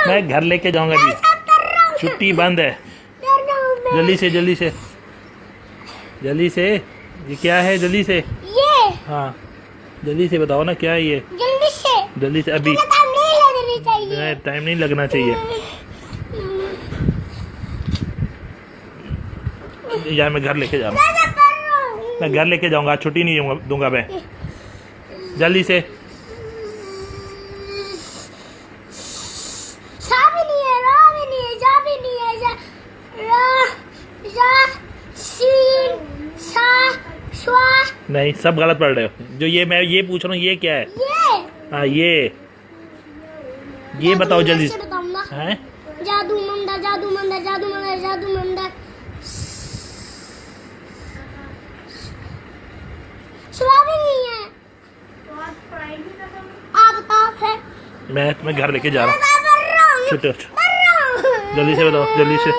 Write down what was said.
मैं घर लेके जाऊंगा जी, छुट्टी बंद है। जल्दी से जल्दी से जल्दी से, ये क्या है? जल्दी से, ये हाँ जल्दी से बताओ ना क्या है ये? जल्दी से अभी टाइम नहीं लगना चाहिए यार। मैं घर लेके जा रहा हूँ, मैं घर लेके जाऊंगा, छुट्टी नहीं दूंगा मैं। जल्दी से। नहीं, सब गलत पढ़ रहे हो। जो ये मैं ये पूछ रहा हूँ, ये क्या है? हाँ ये बताओ जल्दी से। हैं? जादू मंदा जादू मंदा जादू मंदा जादू मंदा भी नहीं है। आप बताओ फिर। मैं तुम्हें घर लेके जा रहा हूँ। जल्दी से बताओ, जल्दी से।